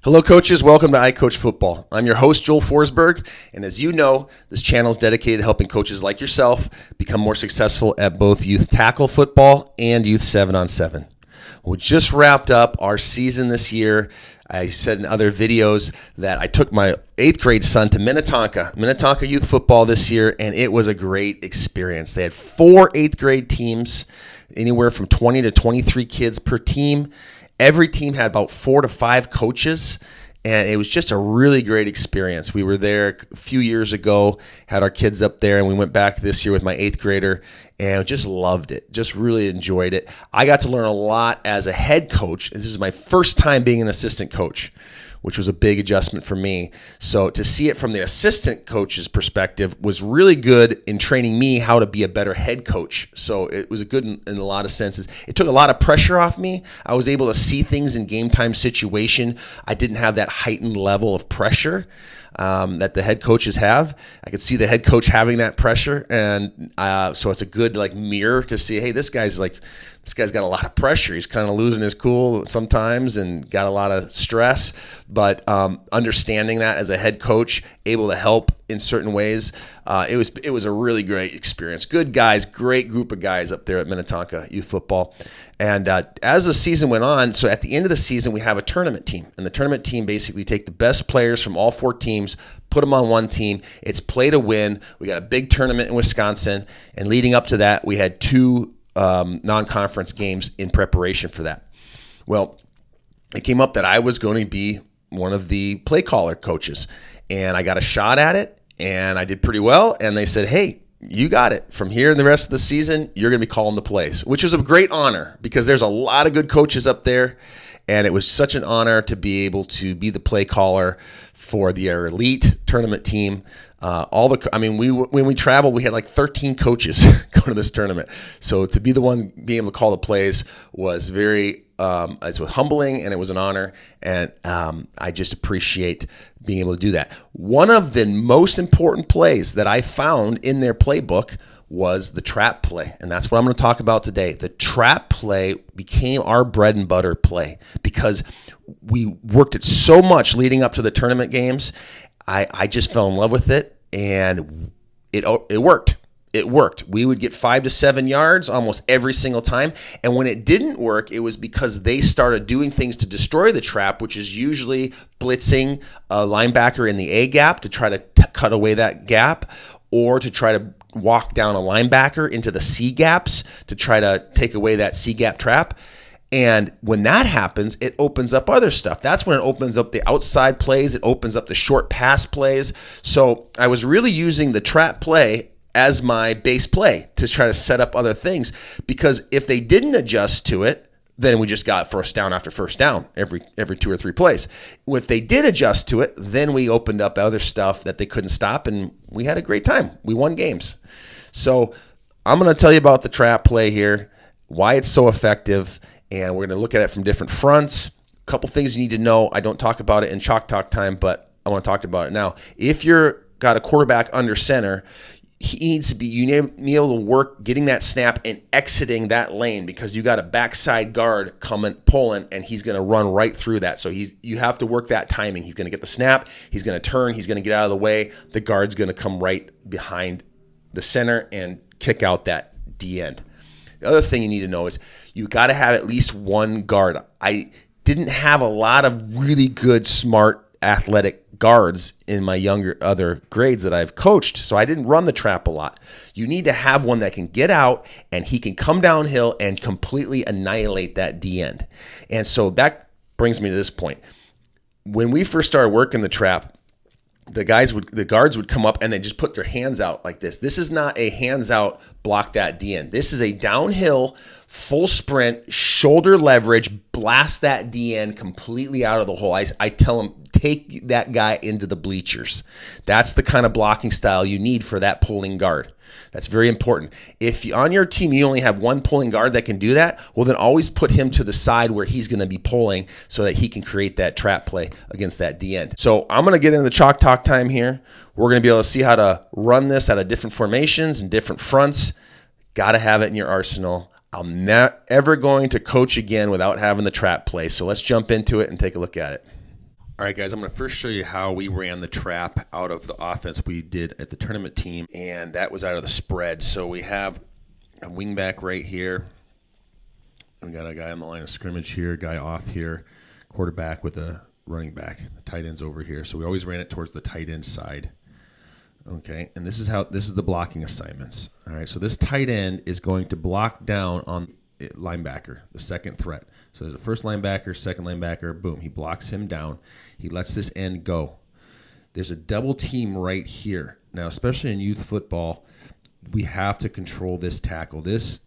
Hello, coaches. Welcome to I Coach Football. I'm your host, Joel Forsberg, and as you know, this channel is dedicated to helping coaches like yourself become more successful at both youth tackle football and youth 7-on-7. We just wrapped up our season this year. I said in other videos that I took my 8th grade son to Minnetonka youth football this year, and it was a great experience. They had 4 8th grade teams, anywhere from 20 to 23 kids per team. Every team had about 4 to 5 coaches, and it was just a really great experience. We were there a few years ago, had our kids up there, and we went back this year with my 8th grader, and just loved it, just really enjoyed it. I got to learn a lot as a head coach. This is my first time being an assistant coach, which was a big adjustment for me. So to see it from the assistant coach's perspective was really good in training me how to be a better head coach. So it was good in a lot of senses. It took a lot of pressure off me. I was able to see things in game time situation. I didn't have that heightened level of pressure that the head coaches have. I could see the head coach having that pressure, and so it's a good mirror to see, hey, this guy's got a lot of pressure. He's kind of losing his cool sometimes and got a lot of stress. But understanding that as a head coach, able to help in certain ways, it was a really great experience. Good guys, great group of guys up there at Minnetonka Youth Football. And as the season went on, so at the end of the season, we have a tournament team. And the tournament team basically take the best players from all 4 teams, put them on one team. It's play to win. We got a big tournament in Wisconsin. And leading up to that, we had 2 non-conference games in preparation for that. Well, it came up that I was going to be one of the play caller coaches, and I got a shot at it, and I did pretty well. And they said, hey, you got it. From here in the rest of the season, you're going to be calling the plays, which was a great honor because there's a lot of good coaches up there, and it was such an honor to be able to be the play caller for the elite tournament team. When we traveled, we had like 13 coaches go to this tournament. So to be the one being able to call the plays was very, it was humbling, and it was an honor. And I just appreciate being able to do that. One of the most important plays that I found in their playbook was the trap play. And that's what I'm going to talk about today. The trap play became our bread and butter play because we worked it so much leading up to the tournament games. I just fell in love with it, and it worked. It worked. We would get 5 to 7 yards almost every single time. And when it didn't work, it was because they started doing things to destroy the trap, which is usually blitzing a linebacker in the A gap to try to cut away that gap, or to try to walk down a linebacker into the C gaps to try to take away that C gap trap. And when that happens, it opens up other stuff. That's when it opens up the outside plays. It opens up the short pass plays. So I was really using the trap play as my base play to try to set up other things, because if they didn't adjust to it, then we just got first down after first down every 2 or 3 plays. If they did adjust to it, then we opened up other stuff that they couldn't stop, and we had a great time. We won games. So I'm going to tell you about the trap play here, why it's so effective, and we're going to look at it from different fronts. A couple things you need to know. I don't talk about it in Chalk Talk time, but I want to talk about it now. If you're got a quarterback under center, you need to be able to work getting that snap and exiting that lane, because you got a backside guard coming, pulling, and he's going to run right through that. So you have to work that timing. He's going to get the snap. He's going to turn. He's going to get out of the way. The guard's going to come right behind the center and kick out that D end. The other thing you need to know is you got to have at least one guard. I didn't have a lot of really good, smart, athletic guards in my other grades that I've coached, so I didn't run the trap a lot. You need to have one that can get out, and he can come downhill and completely annihilate that D end. And so that brings me to this point. When we first started working the trap, the guards would come up and they just put their hands out like this. This is not a hands out, block that D end. This is a downhill, full sprint, shoulder leverage, blast that D end completely out of the hole. I tell them, take that guy into the bleachers. That's the kind of blocking style you need for that pulling guard. That's very important. If on your team you only have one pulling guard that can do that, well, then always put him to the side where he's going to be pulling so that he can create that trap play against that D end. So I'm going to get into the Chalk Talk time here. We're going to be able to see how to run this out of different formations and different fronts. Got to have it in your arsenal. I'm not ever going to coach again without having the trap play. So let's jump into it and take a look at it. All right, guys, I'm going to first show you how we ran the trap out of the offense we did at the tournament team, and that was out of the spread. So we have a wingback right here. We got a guy on the line of scrimmage here, guy off here, quarterback with a running back. The tight end's over here. So we always ran it towards the tight end side. Okay, and this is the blocking assignments. All right, so this tight end is going to block down on linebacker, the second threat. So there's a first linebacker, second linebacker, boom, he blocks him down. He lets this end go. There's a double team right here. Now, especially in youth football, we have to control this tackle. This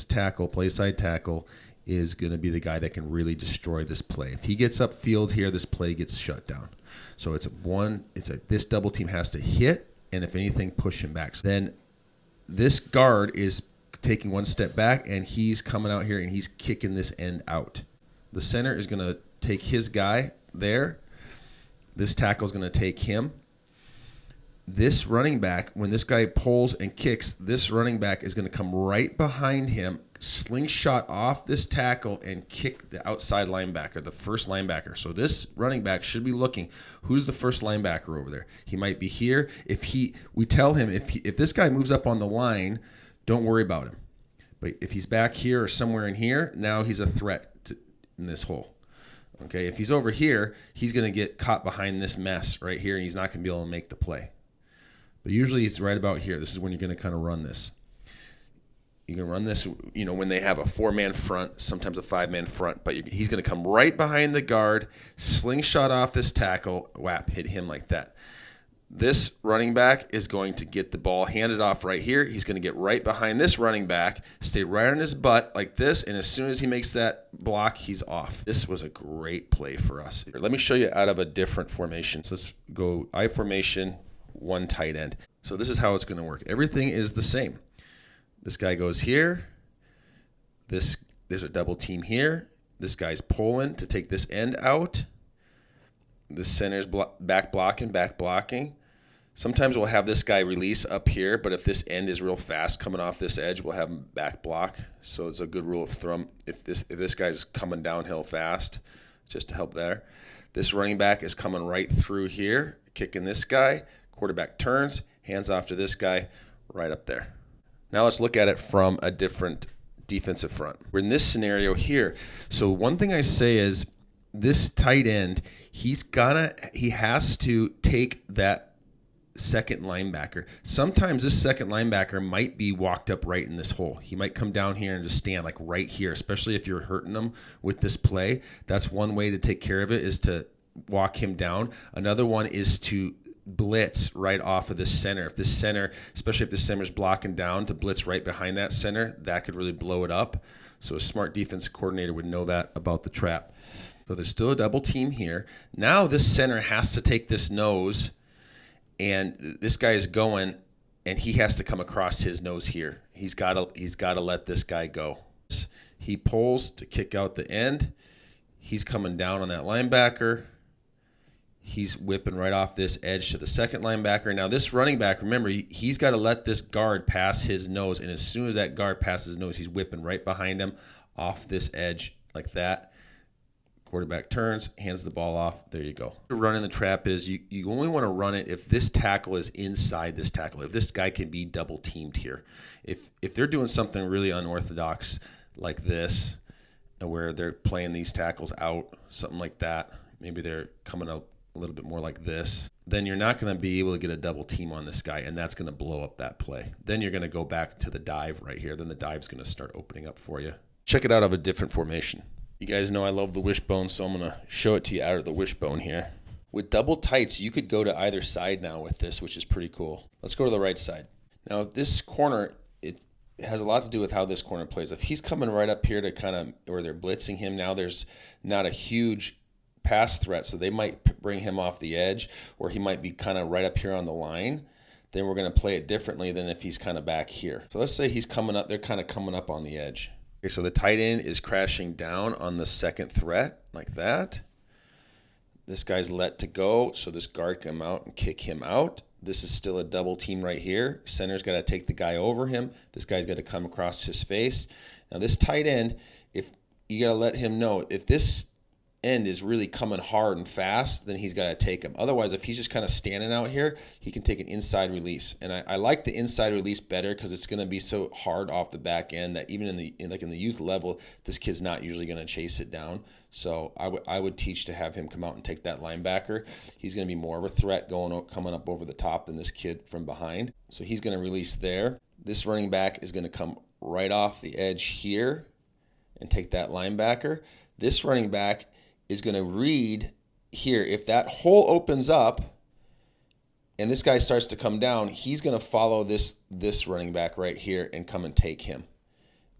tackle, play side tackle, is going to be the guy that can really destroy this play. If he gets upfield here, this play gets shut down. So this double team has to hit, and if anything, push him back. So then this guard is taking one step back, and he's coming out here and he's kicking this end out. The center is going to take his guy there. This tackle is going to take him. This running back, when this guy pulls and kicks, this running back is going to come right behind him, slingshot off this tackle, and kick the outside linebacker, the first linebacker. So this running back should be looking, who's the first linebacker over there? He might be here. We tell him if this guy moves up on the line, don't worry about him. But if he's back here or somewhere in here, now he's a threat in this hole. Okay, if he's over here, he's going to get caught behind this mess right here, and he's not going to be able to make the play. But usually he's right about here. This is when you're going to kind of run this. You can run this, when they have a 4-man front, sometimes a 5-man front, but he's going to come right behind the guard, slingshot off this tackle, whap, hit him like that. This running back is going to get the ball handed off right here. He's going to get right behind this running back, stay right on his butt like this, and as soon as he makes that block, he's off. This was a great play for us. Let me show you out of a different formation. So let's go I formation, one tight end. So this is how it's going to work. Everything is the same. This guy goes here. There's a double team here. This guy's pulling to take this end out. The center's back blocking. Sometimes we'll have this guy release up here, but if this end is real fast coming off this edge, we'll have him back block. So it's a good rule of thumb. If this guy's coming downhill fast, just to help there. This running back is coming right through here, kicking this guy. Quarterback turns, hands off to this guy right up there. Now let's look at it from a different defensive front. We're in this scenario here. So one thing I say is this tight end, he has to take that second linebacker. Sometimes this second linebacker might be walked up right in this hole. He might come down here and just stand like right here, especially if you're hurting him with this play. That's one way to take care of it, is to walk him down. Another one is to blitz right off of this center. If this center, especially if the center's blocking down, to blitz right behind that center, that could really blow it up. So a smart defensive coordinator would know that about the trap. So there's still a double team here. Now this center has to take this nose, and this guy is going, and he has to come across his nose here. He's got to let this guy go. He pulls to kick out the end. He's coming down on that linebacker. He's whipping right off this edge to the second linebacker. Now this running back, remember, he's got to let this guard pass his nose, and as soon as that guard passes his nose, he's whipping right behind him off this edge like that. Quarterback turns, hands the ball off. There you go. Running the trap is you only want to run it if this tackle is inside this tackle. If this guy can be double teamed here. If they're doing something really unorthodox like this, where they're playing these tackles out, something like that, maybe they're coming up a little bit more like this, then you're not going to be able to get a double team on this guy, and that's going to blow up that play. Then you're going to go back to the dive right here. Then the dive's going to start opening up for you. Check it out of a different formation. You guys know I love the wishbone, so I'm going to show it to you out of the wishbone here. With double tights, you could go to either side now with this, which is pretty cool. Let's go to the right side. Now, this corner, it has a lot to do with how this corner plays. If he's coming right up here to kind of, or they're blitzing him, now there's not a huge pass threat, so they might bring him off the edge, or he might be kind of right up here on the line. Then we're going to play it differently than if he's kind of back here. So let's say he's coming up, they're kind of coming up on the edge. Okay, so the tight end is crashing down on the second threat like that. This guy's let to go, so this guard can come out and kick him out. This is still a double team right here. Center's got to take the guy over him. This guy's got to come across his face. Now this tight end, if you got to let him know, if this end is really coming hard and fast, then he's got to take him. Otherwise, if he's just kind of standing out here, he can take an inside release. And I like the inside release better because it's going to be so hard off the back end that even in the youth level, this kid's not usually going to chase it down. So I would teach to have him come out and take that linebacker. He's going to be more of a threat coming up over the top than this kid from behind. So he's going to release there. This running back is going to come right off the edge here and take that linebacker. This running back is going to read here. If that hole opens up and this guy starts to come down, he's going to follow this running back right here and come and take him.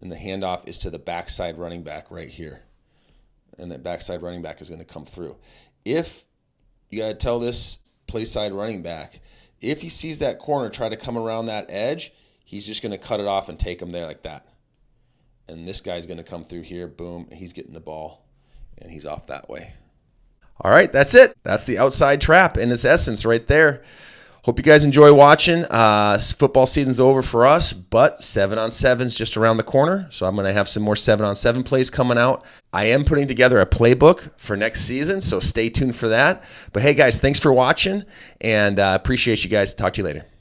And the handoff is to the backside running back right here. And that backside running back is going to come through. If you got to tell this play side running back, if he sees that corner try to come around that edge, he's just going to cut it off and take him there like that. And this guy's going to come through here, boom, and he's getting the ball, and he's off that way. All right, that's it. That's the outside trap in its essence right there. Hope you guys enjoy watching. Football season's over for us, but 7-on-7's just around the corner, so I'm going to have some more 7-on-7 plays coming out. I am putting together a playbook for next season, so stay tuned for that. But hey, guys, thanks for watching, and appreciate you guys. Talk to you later.